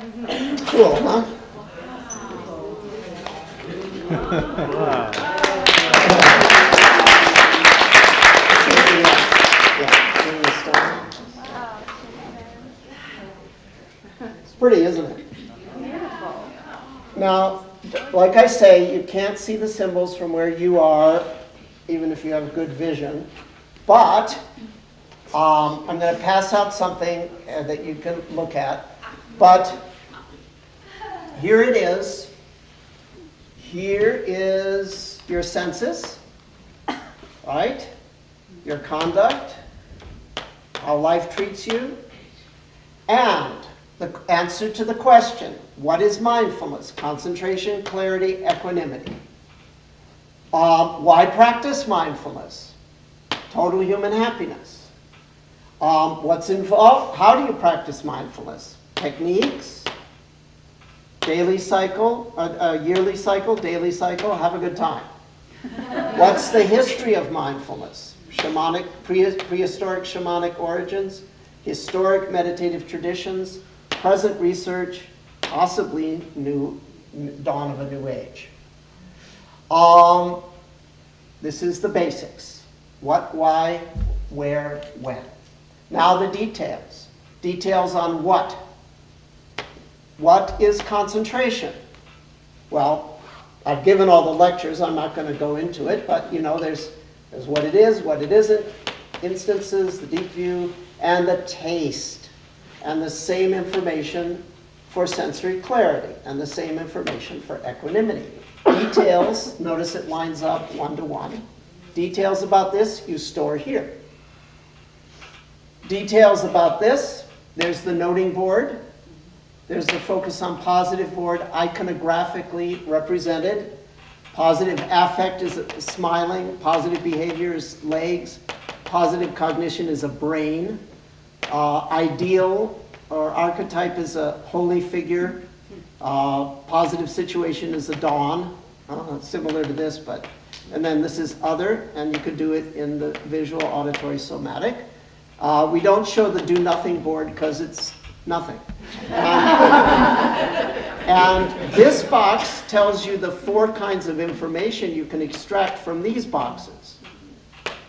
Cool, huh? It's pretty, isn't it? Now, like I say, you can't see the symbols from where you are, even if you have good vision. But I'm going to pass out something that you can look at. But here it is. Here is your senses, right? Your conduct, how life treats you, and the answer to the question, what is mindfulness? Concentration, clarity, equanimity. Why practice mindfulness? Total human happiness. What's involved? How do you practice mindfulness? Techniques, daily cycle, yearly cycle, daily cycle, have a good time. What's the history of mindfulness? Shamanic, prehistoric shamanic origins, historic meditative traditions, present research, possibly dawn of a new age. This is the basics. What, why, where, when. Now the details. Details on what? What is concentration? Well, I've given all the lectures. I'm not going to go into it, but you know, there's what it is, what it isn't, instances, the deep view, and the taste. And the same information for sensory clarity, and the same information for equanimity. Details, notice it lines up one-to-one. Details about this, you store here. Details about this, there's the noting board. There's the focus on positive board, iconographically represented. Positive affect is smiling. Positive behavior is legs. Positive cognition is a brain. Ideal or archetype is a holy figure. Positive situation is a dawn. Similar to this, but. And then this is other, and you could do it in the visual, auditory, somatic. We don't show the do nothing board because it's nothing. And this box tells you the 4 kinds of information you can extract from these boxes.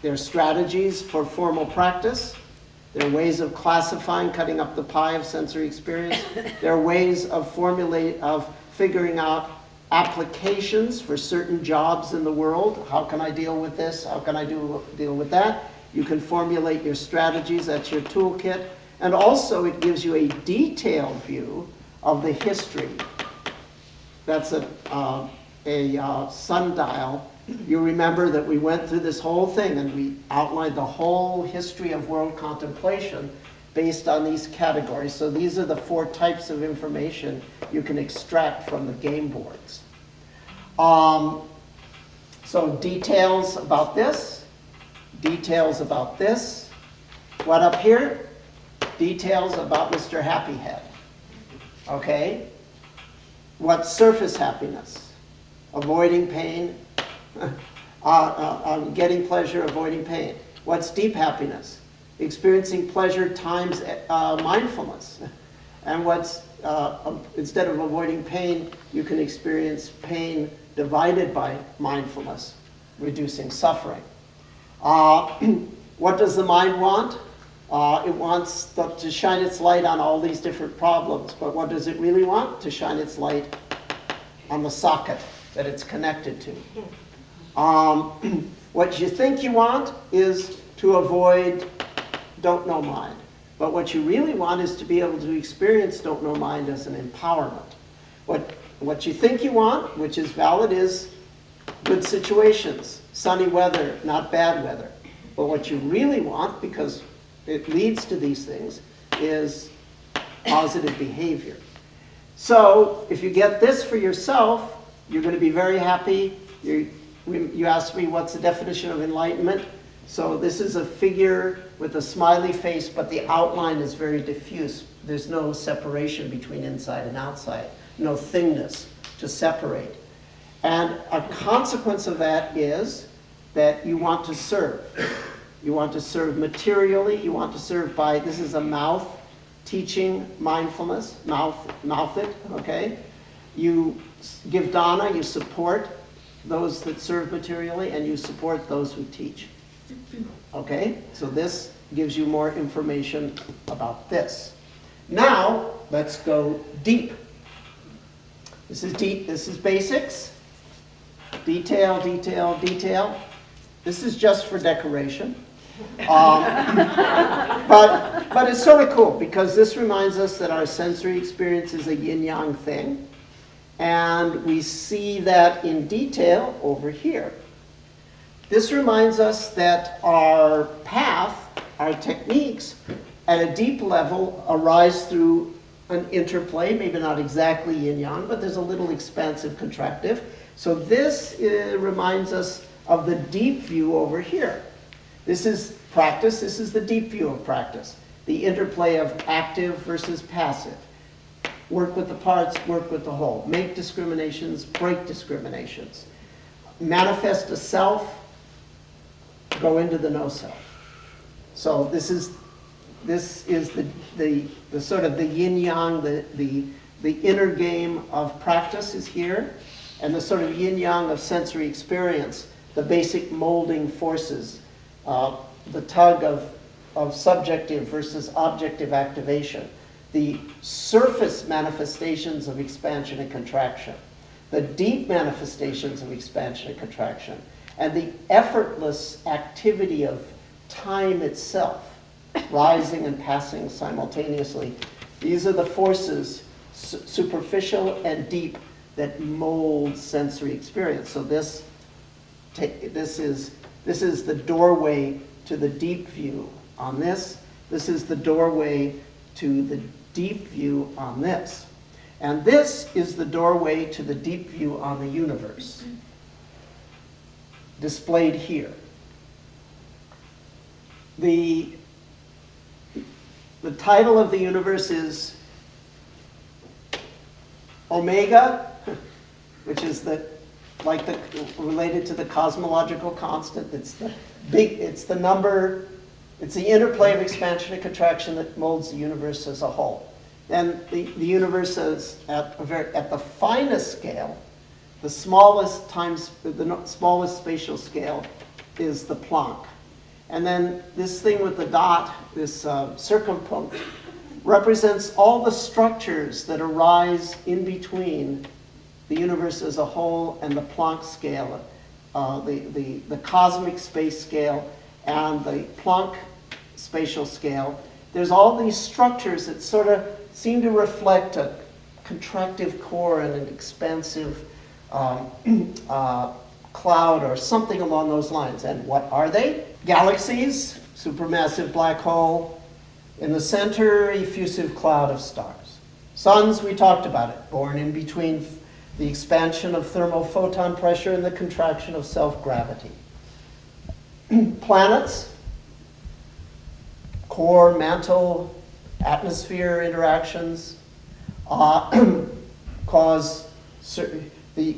There are strategies for formal practice. There are ways of classifying, cutting up the pie of sensory experience. There are ways of figuring out applications for certain jobs in the world. How can I deal with this? How can I deal with that? You can formulate your strategies. That's your toolkit. And also it gives you a detailed view of the history. That's a sundial. You remember that we went through this whole thing and we outlined the whole history of world contemplation based on these categories. So these are the 4 types of information you can extract from the game boards. So details about this, details about this. What up here? Details about Mr. Happy Head. Okay? What's surface happiness? Avoiding pain, getting pleasure, avoiding pain. What's deep happiness? Experiencing pleasure times mindfulness. And what's, instead of avoiding pain, you can experience pain divided by mindfulness, reducing suffering. What does the mind want? It wants to shine its light on all these different problems, but what does it really want? To shine its light on the socket that it's connected to. What you think you want is to avoid don't know mind. But what you really want is to be able to experience don't know mind as an empowerment. What you think you want, which is valid, is good situations, sunny weather, not bad weather. But what you really want, because it leads to these things, is positive behavior. So if you get this for yourself, you're going to be very happy. You asked me what's the definition of enlightenment. So this is a figure with a smiley face, but the outline is very diffuse. There's no separation between inside and outside, no thingness to separate. And a consequence of that is that you want to serve. You want to serve materially, you want to serve by, this is a mouth, teaching mindfulness, mouth it, okay? You give dana, you support those that serve materially, and you support those who teach. Okay? So this gives you more information about this. Now, let's go deep. This is deep, this is basics. Detail, detail, detail. This is just for decoration. But it's sort of cool because this reminds us that our sensory experience is a yin-yang thing. And we see that in detail over here. This reminds us that our path, our techniques, at a deep level arise through an interplay, maybe not exactly yin-yang, but there's a little expansive contractive. So this reminds us of the deep view over here. This is practice, this is the deep view of practice. The interplay of active versus passive. Work with the parts, work with the whole. Make discriminations, break discriminations. Manifest a self, go into the no self. So this is the sort of the yin-yang, the inner game of practice is here, and the sort of yin-yang of sensory experience, the basic molding forces, the tug of subjective versus objective activation, the surface manifestations of expansion and contraction, the deep manifestations of expansion and contraction, and the effortless activity of time itself, rising and passing simultaneously. These are the forces, superficial and deep, that mold sensory experience. So this is the doorway to the deep view on this. This is the doorway to the deep view on this. And this is the doorway to the deep view on the universe, displayed here. The title of the universe is Omega, which is related to the cosmological constant. It's the number, it's the interplay of expansion and contraction that molds the universe as a whole. And the universe is at the finest scale, the smallest spatial scale is the Planck. And then this thing with the dot, this circumpunct, represents all the structures that arise in between the universe as a whole and the Planck scale, the cosmic space scale and the Planck spatial scale. There's all these structures that sort of seem to reflect a contractive core and an expansive cloud or something along those lines. And what are they? Galaxies, supermassive black hole, in the center, effusive cloud of stars. Suns, we talked about it, born in between the expansion of thermal photon pressure and the contraction of self-gravity. Planets, core, mantle, atmosphere interactions cause the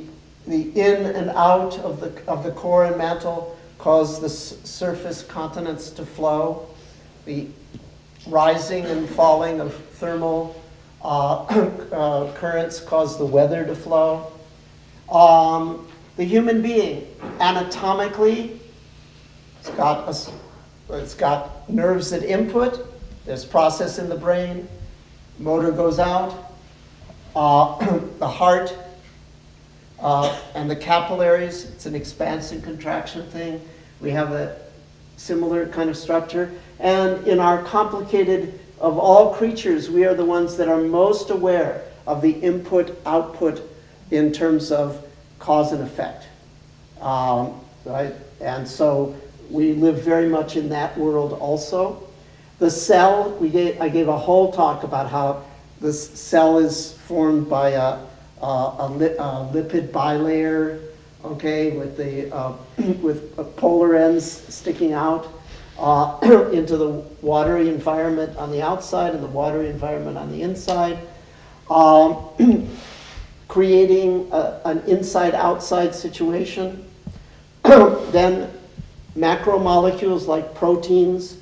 in and out of the core and mantle cause the surface continents to flow. The rising and falling of thermal currents cause the weather to flow. The human being, anatomically, it's got nerves that input, there's process in the brain, motor goes out, the heart and the capillaries, it's an expansion contraction thing. We have a similar kind of structure. And in our complicated, of all creatures, we are the ones that are most aware of the input-output in terms of cause and effect. Right? And so we live very much in that world also. The cell, I gave a whole talk about how this cell is formed by a lipid bilayer, okay, with polar ends sticking out into the watery environment on the outside and the watery environment on the inside, creating an inside-outside situation. Then macromolecules like proteins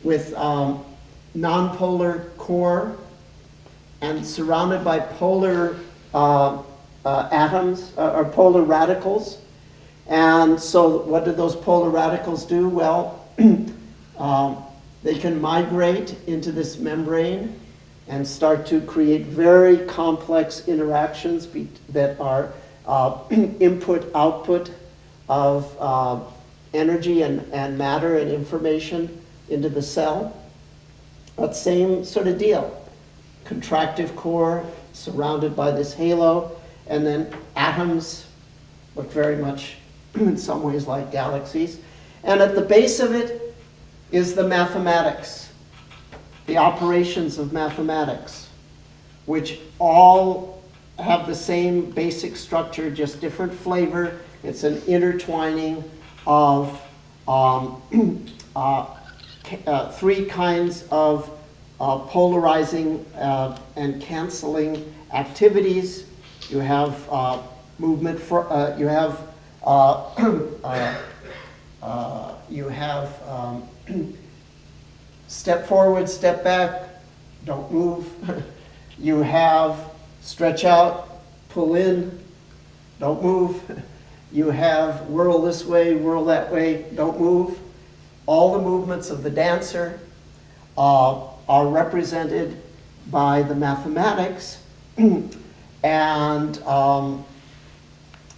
with nonpolar core and surrounded by polar atoms or polar radicals. And so what do those polar radicals do? Well, they can migrate into this membrane and start to create very complex interactions that are input-output of energy and matter and information into the cell. But same sort of deal. Contractive core surrounded by this halo, and then atoms look very much in some ways like galaxies. And at the base of it is the mathematics, the operations of mathematics, which all have the same basic structure, just different flavor. It's an intertwining of three kinds of polarizing and canceling activities. You have movement for, you have step forward, step back, don't move. You have stretch out, pull in, don't move. You have whirl this way, whirl that way, don't move. All the movements of the dancer are represented by the mathematics, and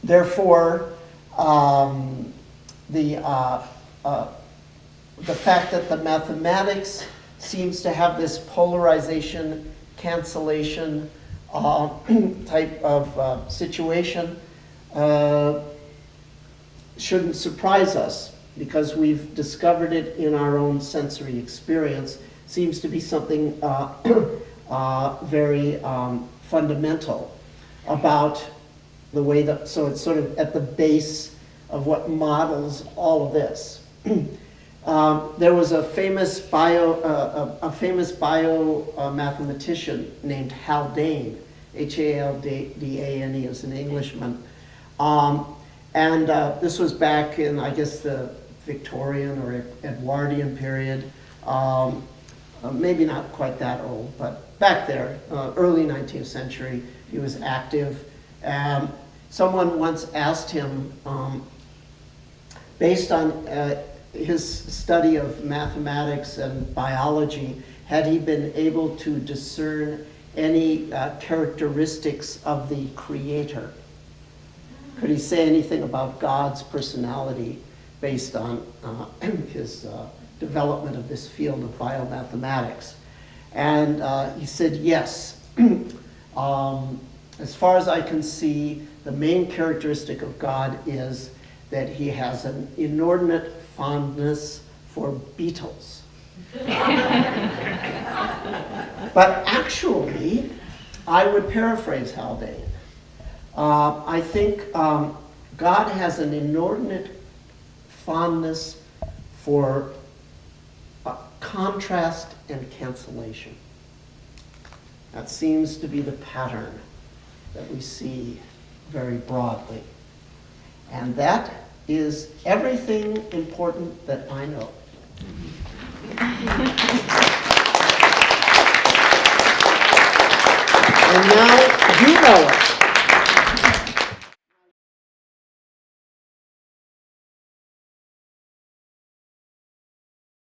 therefore the fact that the mathematics seems to have this polarization, cancellation type of situation shouldn't surprise us, because we've discovered it in our own sensory experience. Seems to be something very fundamental about the way that, so it's sort of at the base of what models all of this. There was a famous mathematician named Haldane, Haldane, is an Englishman. And this was back in, I guess, the Victorian or Edwardian period. Maybe not quite that old, but back there, early 19th century, he was active. Someone once asked him, based on his study of mathematics and biology, had he been able to discern any characteristics of the creator? Could he say anything about God's personality based on his development of this field of biomathematics? And he said yes. As far as I can see, the main characteristic of God is that he has an inordinate fondness for beetles. But actually, I would paraphrase Haldane. I think God has an inordinate fondness for contrast and cancellation. That seems to be the pattern that we see very broadly. And that is everything important that I know. And now you know it.